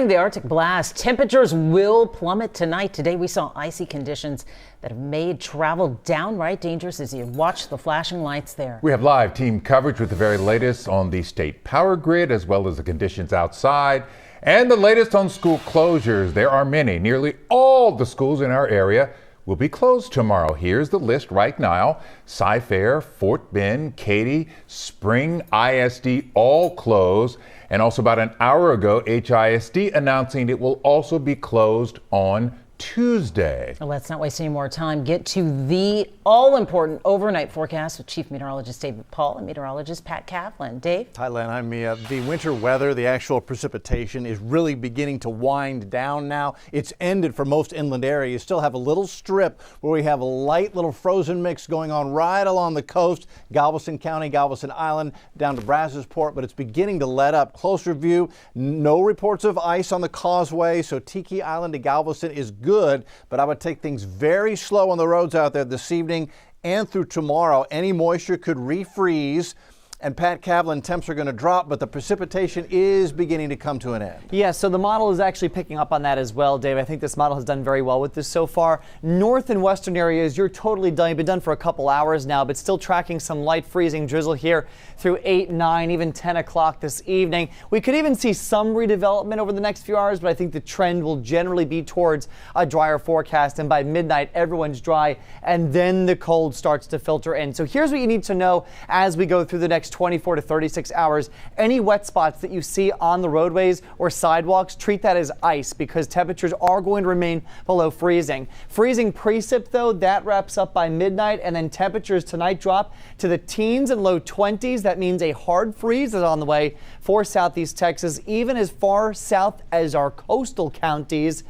The Arctic blast. Temperatures will plummet tonight. Today we saw icy conditions that have made travel downright dangerous as you watch the flashing lights there. We have live team coverage with the very latest on the state power grid, as well as the conditions outside and the latest on school closures. There are many. Nearly all the schools in our area will be closed tomorrow. Here's the list right now. Cy-Fair, Fort Bend, Katy, Spring ISD all closed. And also about an hour ago, HISD announcing it will also be closed on Tuesday. Let's not waste any more time. Get to the all-important overnight forecast with Chief Meteorologist David Paul and meteorologist Pat Kaplan. Dave? Hi, Len. I'm Mia. The winter weather, the actual precipitation is really beginning to wind down now. It's ended for most inland areas. You still have a little strip where we have a light little frozen mix going on right along the coast, Galveston County, Galveston Island, down to Brazosport, but it's beginning to let up. Closer view, no reports of ice on the causeway, so Tiki Island to Galveston is good, but I would take things very slow on the roads out there this evening and through tomorrow. Any moisture could refreeze. And Pat Kaplan, temps are going to drop, but the precipitation is beginning to come to an end. Yeah, so the model is actually picking up on that as well, Dave. I think this model has done very well with this so far. North and western areas, you're totally done. You've been done for a couple hours now, but still tracking some light freezing drizzle here through 8, 9, even 10 o'clock this evening. We could even see some redevelopment over the next few hours, but I think the trend will generally be towards a drier forecast. And by midnight, everyone's dry, and then the cold starts to filter in. So here's what you need to know as we go through the next 24 to 36 hours. Any wet spots that you see on the roadways or sidewalks, treat that as ice because temperatures are going to remain below freezing. Freezing precip, though, that wraps up by midnight, and then temperatures tonight drop to the teens and low 20s. That means a hard freeze is on the way for southeast Texas, even as far south as our coastal counties.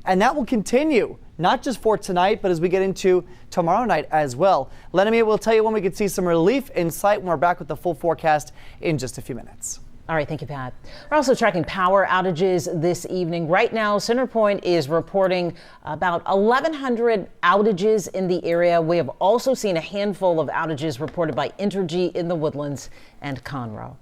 And that will continue, not just for tonight, but as we get into tomorrow night as well. Lenny will tell you when we could see some relief in sight when we're back with the full forecast in just a few minutes. All right, thank you, Pat. We're also tracking power outages this evening. Right now, CenterPoint is reporting about 1,100 outages in the area. We have also seen a handful of outages reported by Entergy in the Woodlands and Conroe.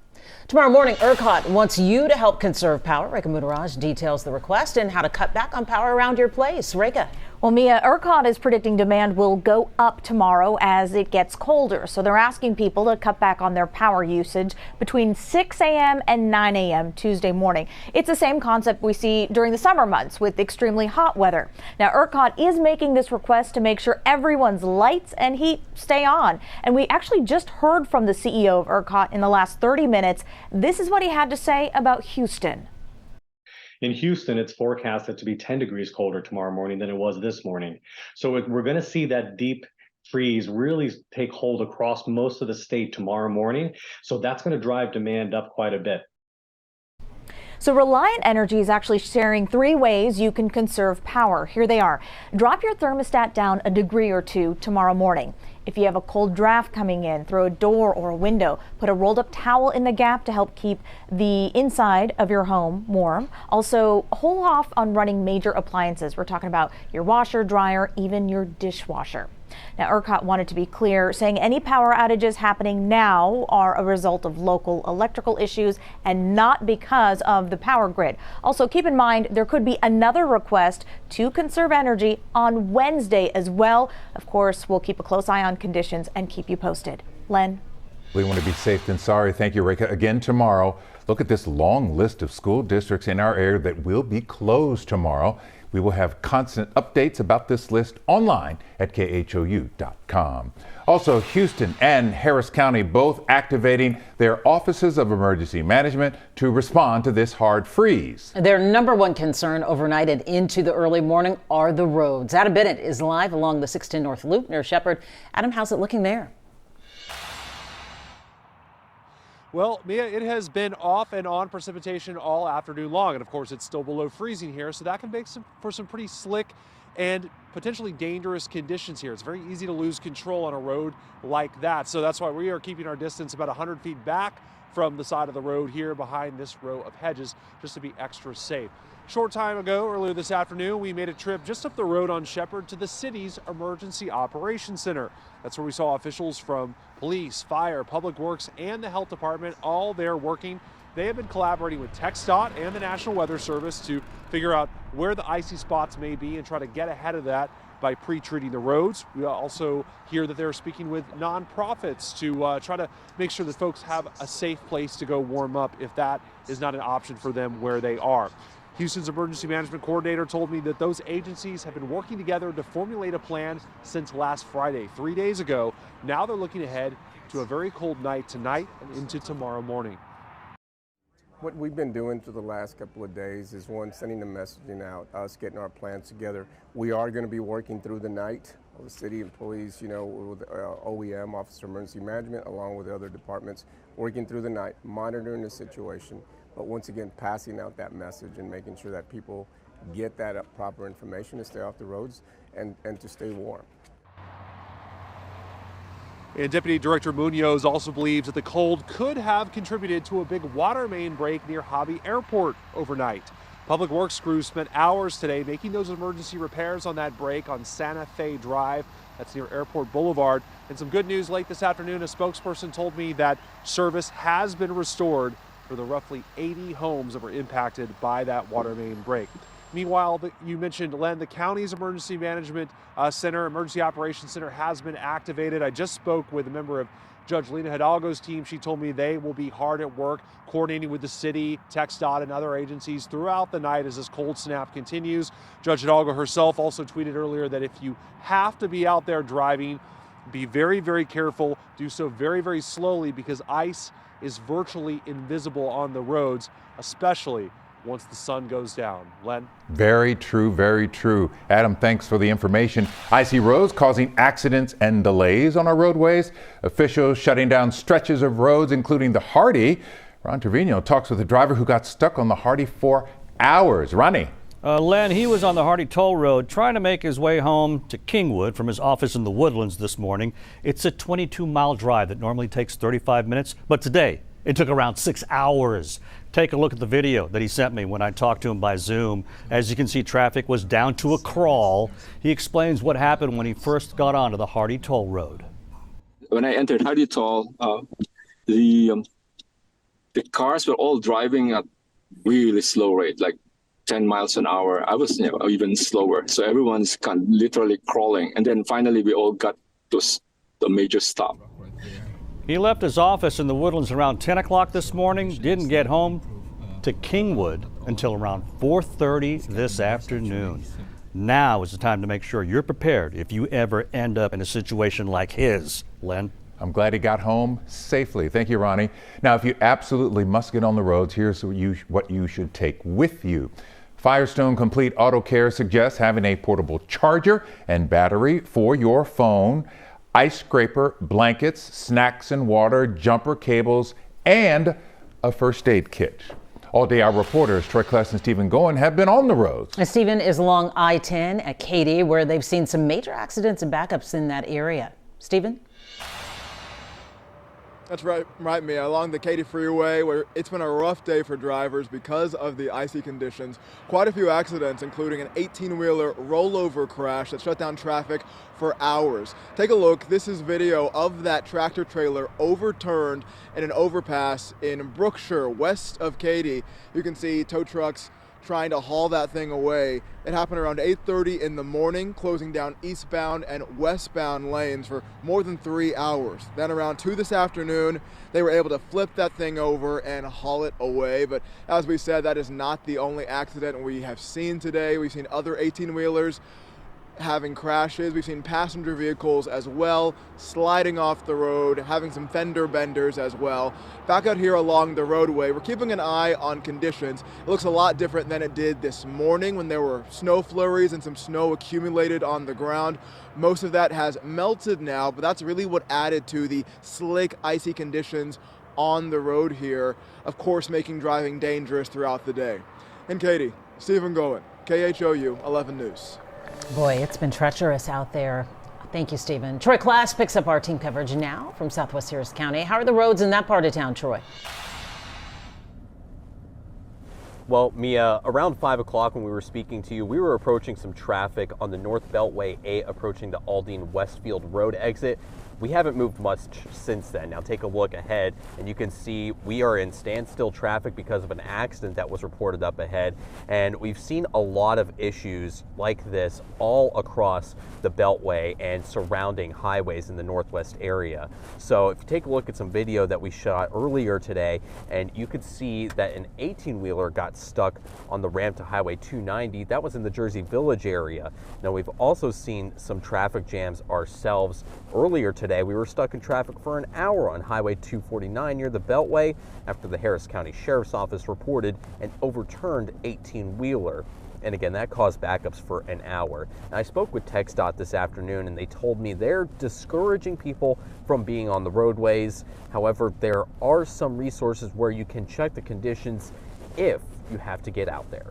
Tomorrow morning, ERCOT wants you to help conserve power. Rekha Mudaraj details the request and how to cut back on power around your place. Rekha. Well, Mia, ERCOT is predicting demand will go up tomorrow as it gets colder. So they're asking people to cut back on their power usage between 6 a.m. and 9 a.m. Tuesday morning. It's the same concept we see during the summer months with extremely hot weather. Now, ERCOT is making this request to make sure everyone's lights and heat stay on. And we actually just heard from the CEO of ERCOT in the last 30 minutes. This is what he had to say about Houston. In Houston, it's forecasted to be 10 degrees colder tomorrow morning than it was this morning. So we're going to see that deep freeze really take hold across most of the state tomorrow morning. So that's going to drive demand up quite a bit. So Reliant Energy is actually sharing 3 ways you can conserve power. Here they are. Drop your thermostat down a degree or 2 tomorrow morning. If you have a cold draft coming in, throw a door or a window. Put a rolled up towel in the gap to help keep the inside of your home warm. Also, hold off on running major appliances. We're talking about your washer, dryer, even your dishwasher. Now, ERCOT wanted to be clear, saying any power outages happening now are a result of local electrical issues and not because of the power grid. Also, keep in mind there could be another request to conserve energy on Wednesday as well. Of course, we'll keep a close eye on conditions and keep you posted. Len? We want to be safe than sorry. Thank you, Rekha. Again tomorrow, look at this long list of school districts in our area that will be closed tomorrow. We will have constant updates about this list online at KHOU.com. Also, Houston and Harris County both activating their offices of emergency management to respond to this hard freeze. Their number one concern overnight and into the early morning are the roads. Adam Bennett is live along the 610 North Loop near Shepherd. Adam, how's it looking there? Well, Mia, it has been off and on precipitation all afternoon long. And of course, it's still below freezing here. So that can make for some pretty slick and potentially dangerous conditions here. It's very easy to lose control on a road like that. So that's why we are keeping our distance about 100 feet back from the side of the road here behind this row of hedges just to be extra safe. Short time ago, earlier this afternoon, we made a trip just up the road on Shepherd to the city's Emergency Operations Center. That's where we saw officials from police, fire, public works, and the health department all there working they have been collaborating with TxDOT and the National Weather Service to figure out where the icy spots may be and try to get ahead of that by pre-treating the roads. We also hear that they're speaking with nonprofits to try to make sure that folks have a safe place to go warm up if that is not an option for them where they are. Houston's emergency management coordinator told me that those agencies have been working together to formulate a plan since last Friday, 3 days ago. Now they're looking ahead to a very cold night tonight and into tomorrow morning. What we've been doing for the last couple of days is, one, sending the messaging out, us getting our plans together. We are going to be working through the night. The city employees, with OEM, Office of Emergency Management, along with other departments, working through the night, monitoring the situation, but once again, passing out that message and making sure that people get that proper information to stay off the roads and to stay warm. And Deputy Director Munoz also believes that the cold could have contributed to a big water main break near Hobby Airport overnight. Public Works crews spent hours today making those emergency repairs on that break on Santa Fe Drive. That's near Airport Boulevard. And some good news late this afternoon, a spokesperson told me that service has been restored for the roughly 80 homes that were impacted by that water main break. Meanwhile, you mentioned, Len, the county's emergency management center, emergency operations center has been activated. I just spoke with a member of Judge Lena Hidalgo's team. She told me they will be hard at work coordinating with the city, TxDOT, and other agencies throughout the night as this cold snap continues. Judge Hidalgo herself also tweeted earlier that if you have to be out there driving, be very, very careful. Do so very, very slowly because ice is virtually invisible on the roads, especially once the sun goes down. Len? Very true, very true. Adam, thanks for the information. Icy roads causing accidents and delays on our roadways. Officials shutting down stretches of roads, including the Hardy. Ron Trevino talks with a driver who got stuck on the Hardy for hours. Ronnie? Len, he was on the Hardy Toll Road trying to make his way home to Kingwood from his office in the Woodlands this morning. It's a 22-mile drive that normally takes 35 minutes, but today it took around 6 hours. Take a look at the video that he sent me when I talked to him by Zoom. As you can see, traffic was down to a crawl. He explains what happened when he first got onto the Hardy Toll Road. When I entered Hardy Toll, the cars were all driving at really slow rate, like 10 miles an hour. I was even slower. So everyone's kind of literally crawling. And then finally we all got to the major stop. He left his office in the Woodlands around 10 o'clock this morning, didn't get home to Kingwood until around 4:30 this afternoon. Now is the time to make sure you're prepared if you ever end up in a situation like his. Len? I'm glad he got home safely. Thank you, Ronnie. Now, if you absolutely must get on the roads, here's what you should take with you. Firestone Complete Auto Care suggests having a portable charger and battery for your phone, ice scraper, blankets, snacks and water, jumper cables, and a first aid kit. All day, our reporters, Troy Kless and Stephen Goen, have been on the roads. Stephen is along I-10 at Katy, where they've seen some major accidents and backups in that area. Stephen? That's right, Mia. Along the Katy Freeway, where it's been a rough day for drivers because of the icy conditions. Quite a few accidents, including an 18-wheeler rollover crash that shut down traffic for hours. Take a look. This is video of that tractor trailer overturned in an overpass in Brookshire, west of Katy. You can see tow trucks trying to haul that thing away. It happened around 8:30 in the morning, closing down eastbound and westbound lanes for more than 3 hours. Then around 2 this afternoon, they were able to flip that thing over and haul it away. But as we said, that is not the only accident we have seen today. We've seen other 18-wheelers having crashes. We've seen passenger vehicles as well sliding off the road, having some fender benders as well. Back out here along the roadway, we're keeping an eye on conditions. It looks a lot different than it did this morning when there were snow flurries and some snow accumulated on the ground. Most of that has melted now, but that's really what added to the slick, icy conditions on the road here, of course making driving dangerous throughout the day. And Katy, Stephen Goen, KHOU 11 News. Boy, it's been treacherous out there. Thank you, Stephen. Troy Kless picks up our team coverage now from Southwest Harris County. How are the roads in that part of town, Troy? Well, Mia, around 5 o'clock when we were speaking to you, we were approaching some traffic on the North Beltway 8 approaching the Aldine Westfield Road exit. We haven't moved much since then. Now take a look ahead and you can see we are in standstill traffic because of an accident that was reported up ahead. And we've seen a lot of issues like this all across the Beltway and surrounding highways in the Northwest area. So if you take a look at some video that we shot earlier today, and you could see that an 18-wheeler got stuck on the ramp to Highway 290. That was in the Jersey Village area. Now we've also seen some traffic jams ourselves earlier today. We were stuck in traffic for an hour on Highway 249 near the Beltway after the Harris County Sheriff's Office reported an overturned 18-wheeler. And again, that caused backups for an hour. Now, I spoke with TxDOT this afternoon and they told me they're discouraging people from being on the roadways. However, there are some resources where you can check the conditions if you have to get out there.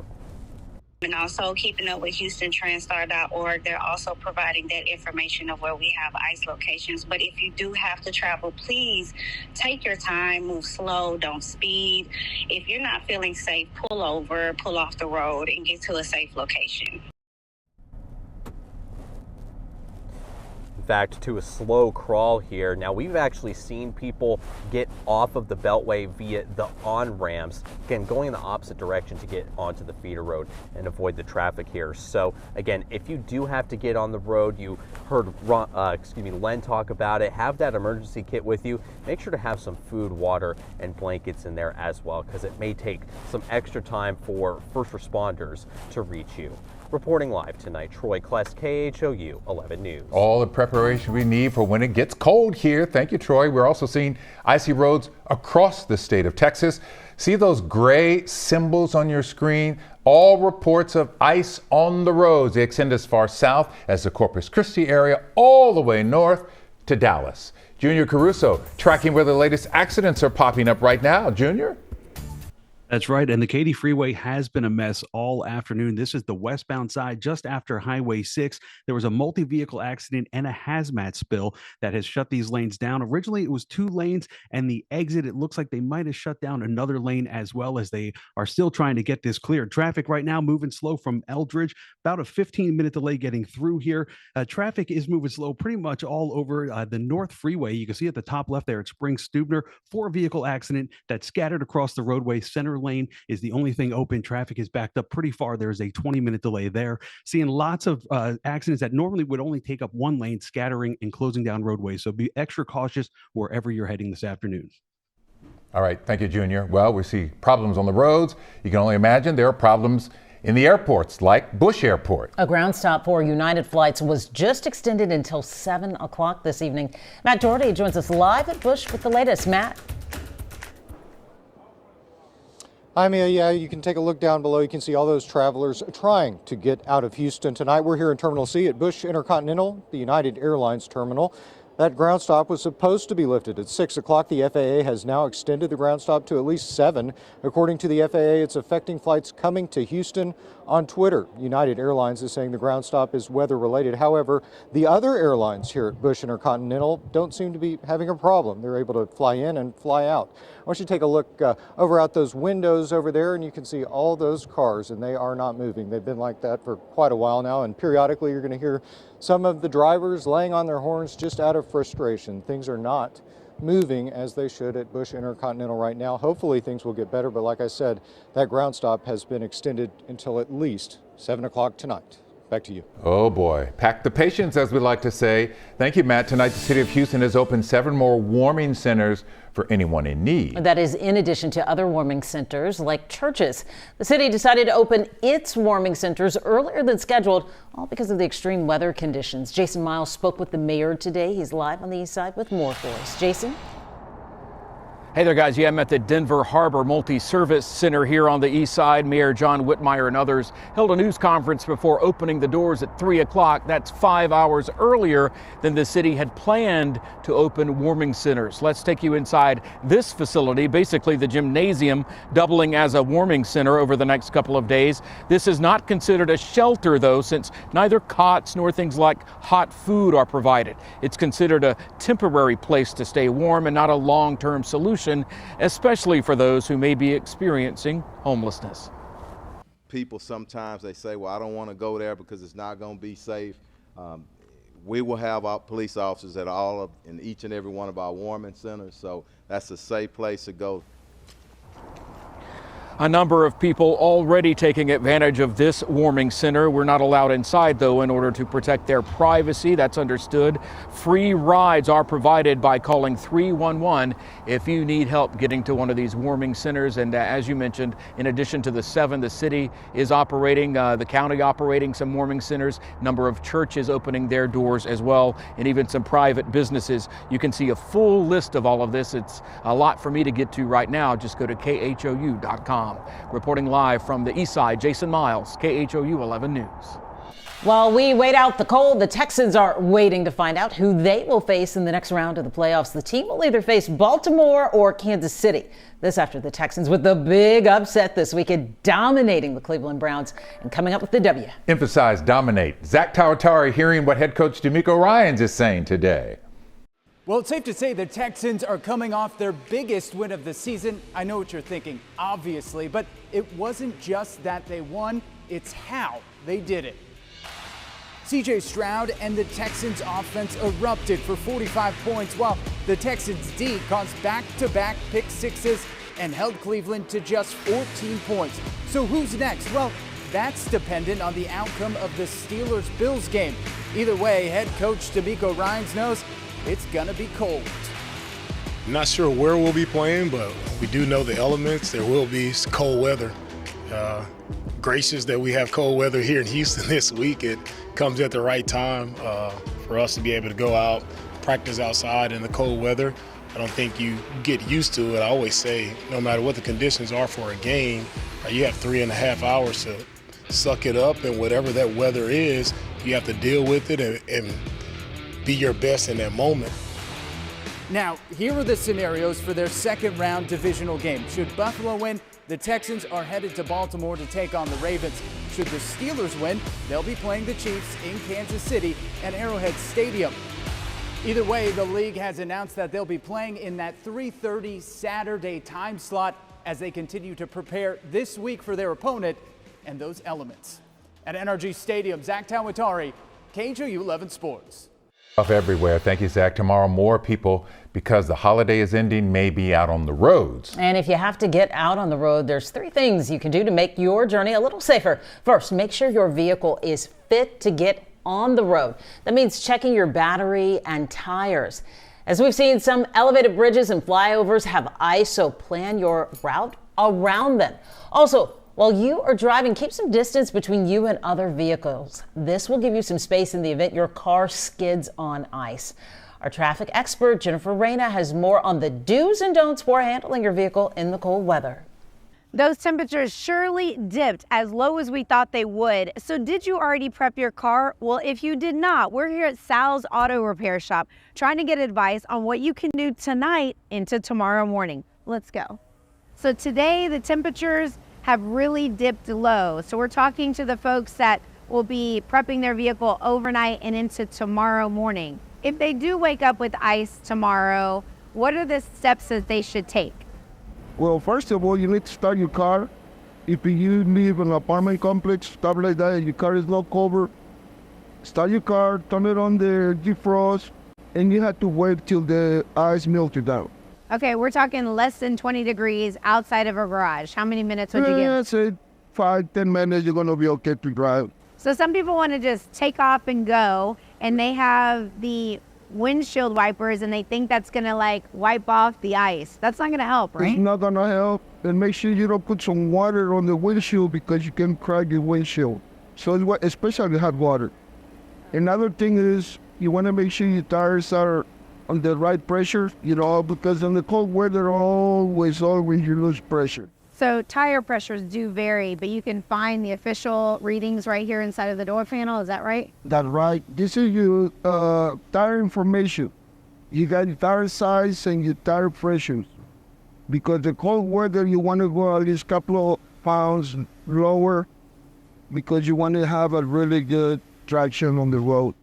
And also keeping up with HoustonTranStar.org, they're also providing that information of where we have ICE locations. But if you do have to travel, please take your time, move slow, don't speed. If you're not feeling safe, pull over, pull off the road, and get to a safe location. Fact, to a slow crawl here. Now we've actually seen people get off of the Beltway via the on-ramps, again going in the opposite direction to get onto the feeder road and avoid the traffic here. So again, if you do have to get on the road, you heard Len talk about it, have that emergency kit with you. Make sure to have some food, water, and blankets in there as well, because it may take some extra time for first responders to reach you. Reporting live tonight, Troy Kless, KHOU 11 News. All the preparation we need for when it gets cold here. Thank you, Troy. We're also seeing icy roads across the state of Texas. See those gray symbols on your screen? All reports of ice on the roads. They extend as far south as the Corpus Christi area, all the way north to Dallas. Junior Caruso tracking where the latest accidents are popping up right now. Junior? That's right. And the Katy Freeway has been a mess all afternoon. This is the westbound side just after Highway 6. There was a multi-vehicle accident and a hazmat spill that has shut these lanes down. Originally, it was 2 lanes, and the exit, it looks like they might have shut down another lane as well, as they are still trying to get this cleared. Traffic right now moving slow from Eldridge, about a 15-minute delay getting through here. Traffic is moving slow pretty much all over the North Freeway. You can see at the top left there at Spring Stubner, 4-vehicle accident that scattered across the roadway. Center lane is the only thing open. Traffic is backed up pretty far. There's a 20-minute delay there. Seeing lots of accidents that normally would only take up 1 lane, scattering and closing down roadways. So be extra cautious wherever you're heading this afternoon. All right. Thank you, Junior. Well, we see problems on the roads. You can only imagine there are problems in the airports, like Bush Airport. A ground stop for United flights was just extended until 7 o'clock this evening. Matt Doherty joins us live at Bush with the latest. Matt. Hi, Mia. Yeah, you can take a look down below. You can see all those travelers trying to get out of Houston tonight. We're here in Terminal C at Bush Intercontinental, the United Airlines terminal. That ground stop was supposed to be lifted at 6 o'clock. The FAA has now extended the ground stop to at least 7. According to the FAA, it's affecting flights coming to Houston. On Twitter, United Airlines is saying the ground stop is weather related. However, the other airlines here at Bush Intercontinental don't seem to be having a problem. They're able to fly in and fly out. I want you to take a look over out those windows over there, and you can see all those cars, and they are not moving. They've been like that for quite a while now, and periodically you're going to hear some of the drivers laying on their horns just out of frustration. Things are not moving as they should at Bush Intercontinental right now. Hopefully things will get better, but like I said, that ground stop has been extended until at least 7 o'clock tonight. Back to you. Oh boy, pack the patience, as we like to say. Thank you, Matt. Tonight, the city of Houston has opened 7 more warming centers for anyone in need. That is in addition to other warming centers like churches. The city decided to open its warming centers earlier than scheduled, all because of the extreme weather conditions. Jason Miles spoke with the mayor today. He's live on the east side with more for us. Jason? Hey there, guys. Yeah, I'm at the Denver Harbor Multi-Service Center here on the east side. Mayor John Whitmire and others held a news conference before opening the doors at 3 o'clock. That's 5 hours earlier than the city had planned to open warming centers. Let's take you inside this facility, basically the gymnasium, doubling as a warming center over the next couple of days. This is not considered a shelter, though, since neither cots nor things like hot food are provided. It's considered a temporary place to stay warm and not a long-term solution, especially for those who may be experiencing homelessness. people sometimes they say, well, I don't want to go there because it's not going to be safe. We will have our police officers at in each and every one of our warming centers, so that's a safe place to go. A number of people already taking advantage of this warming center. We're not allowed inside, though, in order to protect their privacy. That's understood. Free rides are provided by calling 311 if you need help getting to one of these warming centers. And as you mentioned, in addition to the 7, the city is operating, the county operating some warming centers, number of churches opening their doors as well, and even some private businesses. You can see a full list of all of this. It's a lot for me to get to right now. Just go to KHOU.com. Reporting live from the east side, Jason Miles, KHOU 11 News. While we wait out the cold, the Texans are waiting to find out who they will face in the next round of the playoffs. The team will either face Baltimore or Kansas City. This after the Texans with the big upset this weekend, dominating the Cleveland Browns and coming up with the W. Emphasize dominate. Zach Tawatari hearing what head coach D'Amico Ryans is saying today. Well, it's safe to say the Texans are coming off their biggest win of the season. I know what you're thinking, obviously, but it wasn't just that they won, it's how they did it. CJ Stroud and the Texans offense erupted for 45 points, while the Texans D caused back-to-back pick sixes and held Cleveland to just 14 points. So who's next? Well, that's dependent on the outcome of the Steelers-Bills game. Either way, head coach D'Amico Ryans knows it's gonna be cold. I'm not sure where we'll be playing, but we do know the elements. There will be cold weather. Gracious that we have cold weather here in Houston this week. It comes at the right time for us to be able to go out, practice outside in the cold weather. I don't think you get used to it. I always say, no matter what the conditions are for a game, you have 3.5 hours to suck it up, and whatever that weather is, you have to deal with it and be your best in that moment. Now, here are the scenarios for their second round divisional game. Should Buffalo win, the Texans are headed to Baltimore to take on the Ravens. Should the Steelers win, they'll be playing the Chiefs in Kansas City at Arrowhead Stadium. Either way, the league has announced that they'll be playing in that 3:30 Saturday time slot as they continue to prepare this week for their opponent and those elements. At NRG Stadium, Zach Tawatari, KHOU 11 Sports. Off everywhere. Thank you, Zach. Tomorrow, more people, because the holiday is ending, may be out on the roads. And if you have to get out on the road, there's 3 things you can do to make your journey a little safer. First, make sure your vehicle is fit to get on the road. That means checking your battery and tires. As we've seen, some elevated bridges and flyovers have ice, so plan your route around them. Also, while you are driving, keep some distance between you and other vehicles. This will give you some space in the event your car skids on ice. Our traffic expert, Jennifer Reyna, has more on the do's and don'ts for handling your vehicle in the cold weather. Those temperatures surely dipped as low as we thought they would. So did you already prep your car? Well, if you did not, we're here at Sal's Auto Repair Shop trying to get advice on what you can do tonight into tomorrow morning. Let's go. So today the temperatures have really dipped low. So we're talking to the folks that will be prepping their vehicle overnight and into tomorrow morning. If they do wake up with ice tomorrow, what are the steps that they should take? Well, first of all, you need to start your car. If you live in an apartment complex, stuff like that, and your car is not covered, start your car, turn it on the defrost, and you have to wait till the ice melted down. Okay, we're talking less than 20 degrees outside of a garage. How many minutes would you give? I'd say 5-10 minutes, you're gonna be okay to drive. So some people want to just take off and go, and they have the windshield wipers, and they think that's gonna like wipe off the ice. That's not gonna help, right? It's not gonna help. And make sure you don't put some water on the windshield because you can crack your windshield. So especially hot water. Another thing is you want to make sure your tires are on the right pressure, because in the cold weather, always you lose pressure. So tire pressures do vary, but you can find the official readings right here inside of the door panel. Is that right? That's right. This is your tire information. You got your tire size and your tire pressures. Because the cold weather, you want to go at least a couple of pounds lower because you want to have a really good traction on the road.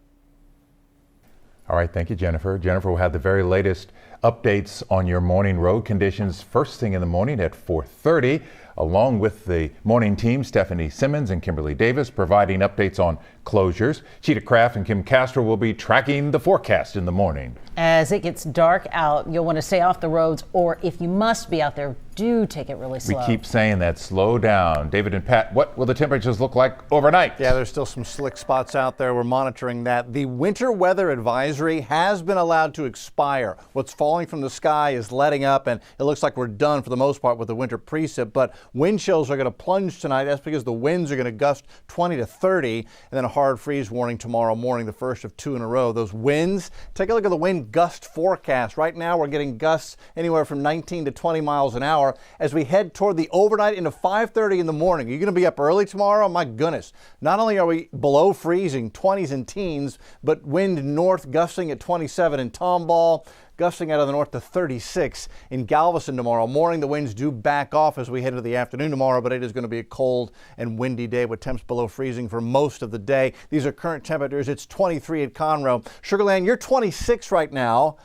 All right, thank you, Jennifer. Jennifer will have the very latest updates on your morning road conditions first thing in the morning at 4:30. along with the morning team, Stephanie Simmons and Kimberly Davis, providing updates on closures. Cheetah Craft and Kim Castro will be tracking the forecast in the morning. As it gets dark out, you'll want to stay off the roads, or if you must be out there, do take it really slow. We keep saying that, slow down. David and Pat, what will the temperatures look like overnight? Yeah, there's still some slick spots out there. We're monitoring that. The winter weather advisory has been allowed to expire. What's falling from the sky is letting up, and it looks like we're done for the most part with the winter precip, but wind chills are going to plunge tonight. That's because the winds are going to gust 20 to 30, and then a hard freeze warning tomorrow morning, the first of 2 in a row. Those winds, take a look at the wind gust forecast. Right now, we're getting gusts anywhere from 19 to 20 miles an hour. As we head toward the overnight into 5:30 in the morning. Are you going to be up early tomorrow? My goodness. Not only are we below freezing, 20s and teens, but wind north gusting at 27 in Tomball, gusting out of the north to 36 in Galveston tomorrow morning. The winds do back off as we head into the afternoon tomorrow, but it is going to be a cold and windy day with temps below freezing for most of the day. These are current temperatures. It's 23 at Conroe. Sugar Land, you're 26 right now.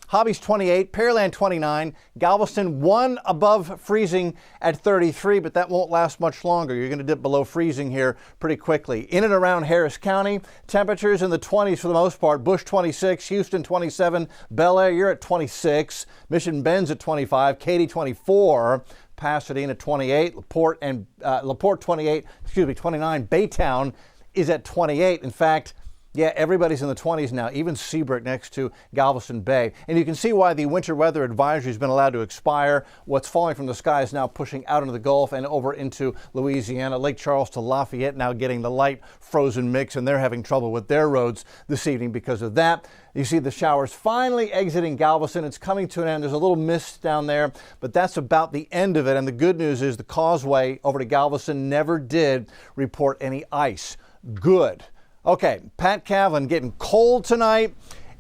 Hobby's 28, Pearland 29, Galveston 1 above freezing at 33, but that won't last much longer. You're going to dip below freezing here pretty quickly. In and around Harris County, temperatures in the 20s for the most part. Bush 26, Houston 27, Bel Air, you're at 26, Mission Bend's at 25, Katy 24, Pasadena 28, LaPorte 29, Baytown is at 28. In fact, yeah, everybody's in the 20s now, even Seabrook next to Galveston Bay. And you can see why the winter weather advisory has been allowed to expire. What's falling from the sky is now pushing out into the Gulf and over into Louisiana. Lake Charles to Lafayette now getting the light frozen mix, and they're having trouble with their roads this evening because of that. You see the showers finally exiting Galveston. It's coming to an end. There's a little mist down there, but that's about the end of it. And the good news is the causeway over to Galveston never did report any ice. Good. Okay, Pat Cavlin getting cold tonight,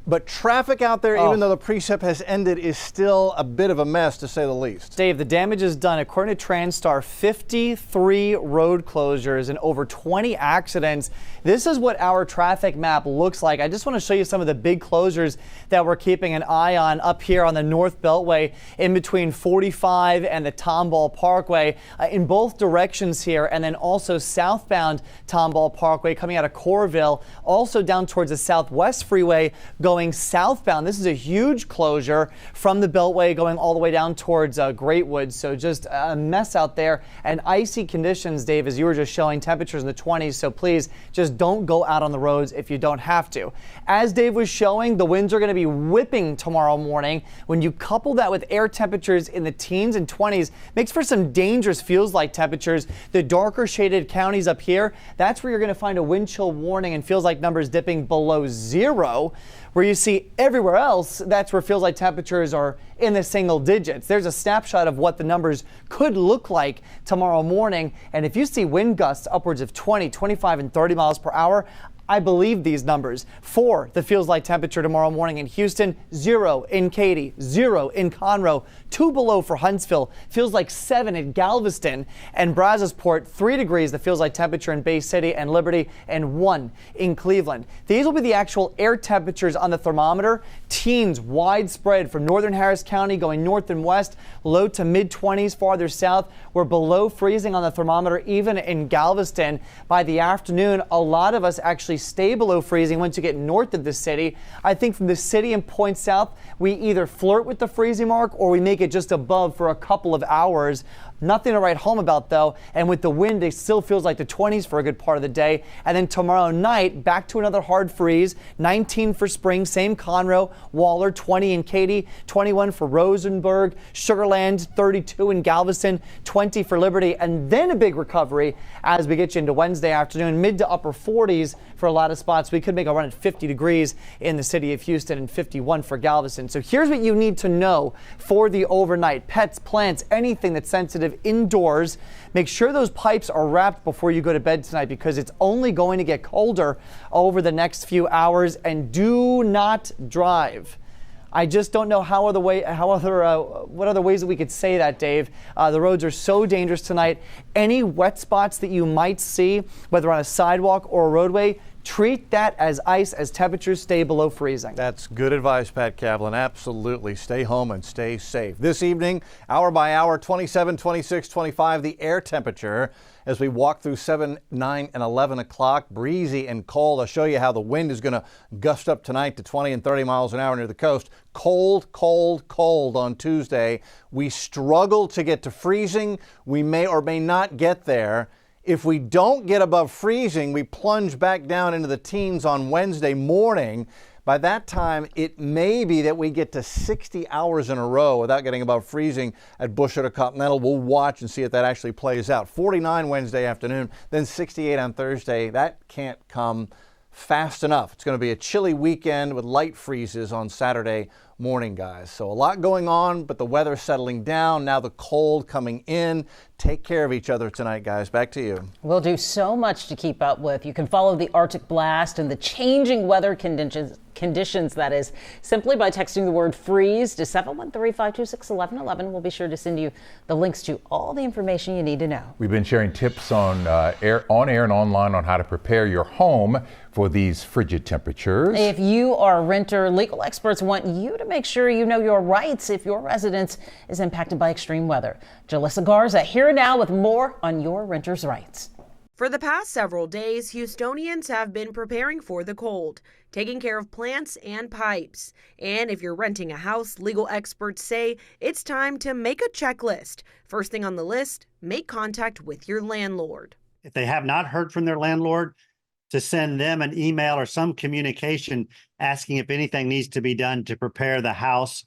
but traffic out there, even though the precip has ended, is still a bit of a mess, to say the least. Dave, the damage is done. According to TransStar, 53 road closures and over 20 accidents. This is what our traffic map looks like. I just want to show you some of the big closures that we're keeping an eye on up here on the North Beltway in between 45 and the Tomball Parkway in both directions here, and then also southbound Tomball Parkway coming out of Coralville, also down towards the Southwest Freeway going southbound. This is a huge closure from the Beltway going all the way down towards Greatwood. So just a mess out there, and icy conditions, Dave, as you were just showing, temperatures in the 20s. So please just don't go out on the roads if you don't have to. As Dave was showing, the winds are going to be whipping tomorrow morning. When you couple that with air temperatures in the teens and 20s, makes for some dangerous feels-like temperatures. The darker shaded counties up here, that's where you're going to find a wind chill warning and feels-like numbers dipping below 0. Where you see everywhere else, that's where feels like temperatures are in the single digits. There's a snapshot of what the numbers could look like tomorrow morning. And if you see wind gusts upwards of 20, 25, and 30 miles per hour, I believe these numbers. 4, the feels like temperature tomorrow morning in Houston, 0 in Katy, 0 in Conroe, 2 below for Huntsville, feels like 7 in Galveston and Brazosport, 3 degrees, the feels like temperature in Bay City and Liberty, and 1 in Cleveland. These will be the actual air temperatures on the thermometer. Teens widespread from northern Harris County going north and west, low to mid 20s farther south. We're below freezing on the thermometer even in Galveston. By the afternoon, a lot of us actually stay below freezing once you get north of the city. I think from the city and points south, we either flirt with the freezing mark or we make it just above for a couple of hours. Nothing to write home about, though, and with the wind, it still feels like the 20s for a good part of the day. And then tomorrow night, back to another hard freeze, 19 for Spring, same Conroe, Waller, 20 in Katy, 21 for Rosenberg, Sugar Land, 32 in Galveston, 20 for Liberty, and then a big recovery as we get you into Wednesday afternoon, mid to upper 40s for a lot of spots. We could make a run at 50 degrees in the city of Houston and 51 for Galveston. So here's what you need to know for the overnight. Pets, plants, anything that's sensitive indoors. Make sure those pipes are wrapped before you go to bed tonight because it's only going to get colder over the next few hours. And do not drive. I just don't know what other ways that we could say that, Dave. The roads are so dangerous tonight. Any wet spots that you might see, whether on a sidewalk or a roadway, treat that as ice as temperatures stay below freezing. That's good advice, Pat Kaplan. Absolutely. Stay home and stay safe. This evening, hour by hour, 27, 26, 25, the air temperature as we walk through 7, 9, and 11 o'clock. Breezy and cold. I'll show you how the wind is going to gust up tonight to 20 and 30 miles an hour near the coast. Cold, cold, cold on Tuesday. We struggle to get to freezing. We may or may not get there. If we don't get above freezing, we plunge back down into the teens on Wednesday morning. By that time, it may be that we get to 60 hours in a row without getting above freezing at Bush or Continental. We'll watch and see if that actually plays out. 49 Wednesday afternoon, then 68 on Thursday. That can't come fast enough. It's going to be a chilly weekend with light freezes on Saturday morning, guys. So a lot going on, but the weather settling down. Now the cold coming in. Take care of each other tonight, guys. Back to you. We'll do so much to keep up with. You can follow the Arctic blast and the changing weather conditions, that is, simply by texting the word freeze to 713-526-1111. We'll be sure to send you the links to all the information you need to know. We've been sharing tips on air and online on how to prepare your home for these frigid temperatures. If you are a renter, legal experts want you to make sure you know your rights if your residence is impacted by extreme weather. Jalissa Garza here now with more on your renter's rights. For the past several days, Houstonians have been preparing for the cold, taking care of plants and pipes. And if you're renting a house, legal experts say it's time to make a checklist. First thing on the list, make contact with your landlord. If they have not heard from their landlord, to send them an email or some communication asking if anything needs to be done to prepare the house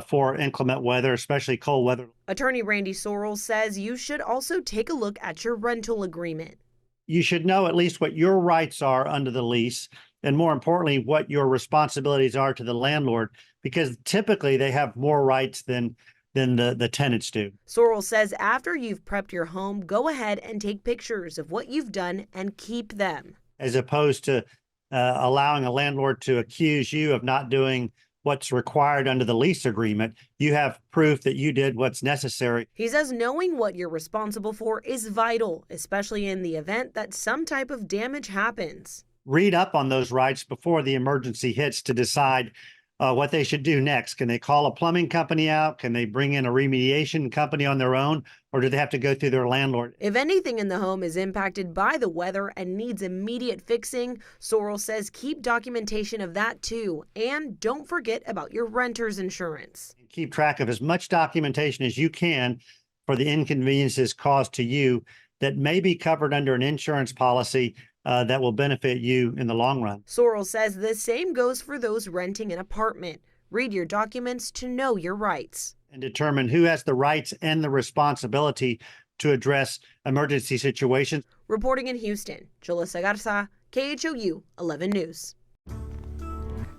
for inclement weather, especially cold weather. Attorney Randy Sorrell says you should also take a look at your rental agreement. You should know at least what your rights are under the lease, and more importantly, what your responsibilities are to the landlord, because typically they have more rights than the tenants do. Sorrell says after you've prepped your home, go ahead and take pictures of what you've done and keep them. As opposed to allowing a landlord to accuse you of not doing what's required under the lease agreement, you have proof that you did what's necessary. He says knowing what you're responsible for is vital, especially in the event that some type of damage happens. Read up on those rights before the emergency hits to decide what they should do next. Can they call a plumbing company out? Can they bring in a remediation company on their own? Or do they have to go through their landlord? If anything in the home is impacted by the weather and needs immediate fixing, Sorrell says keep documentation of that too. And don't forget about your renter's insurance. Keep track of as much documentation as you can for the inconveniences caused to you that may be covered under an insurance policy that will benefit you in the long run. Sorrell says the same goes for those renting an apartment. Read your documents to know your rights. And determine who has the rights and the responsibility to address emergency situations. Reporting in Houston, Jalissa Garza, KHOU 11 News.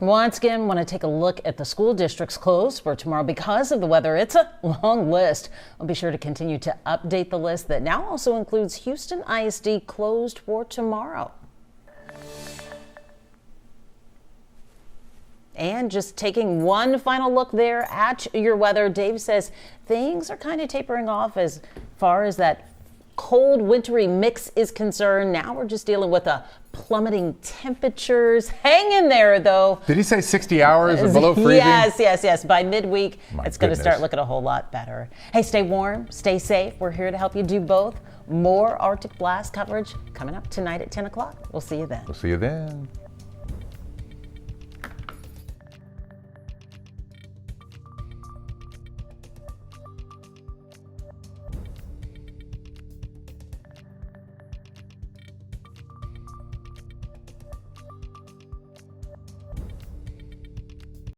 Once again, want to take a look at the school districts closed for tomorrow because of the weather. It's a long list. I'll be sure to continue to update the list that now also includes Houston ISD closed for tomorrow. And just taking one final look there at your weather, Dave says things are kind of tapering off as far as that cold wintry mix is concerned. Now we're just dealing with a plummeting temperatures. Hang in there though. Did he say 60 hours below freezing? Yes. By midweek, it's going to goodness. start looking a whole lot better. Hey, stay warm, stay safe. We're here to help you do both. More Arctic blast coverage coming up tonight at 10 o'clock. We'll see you then. We'll see you then.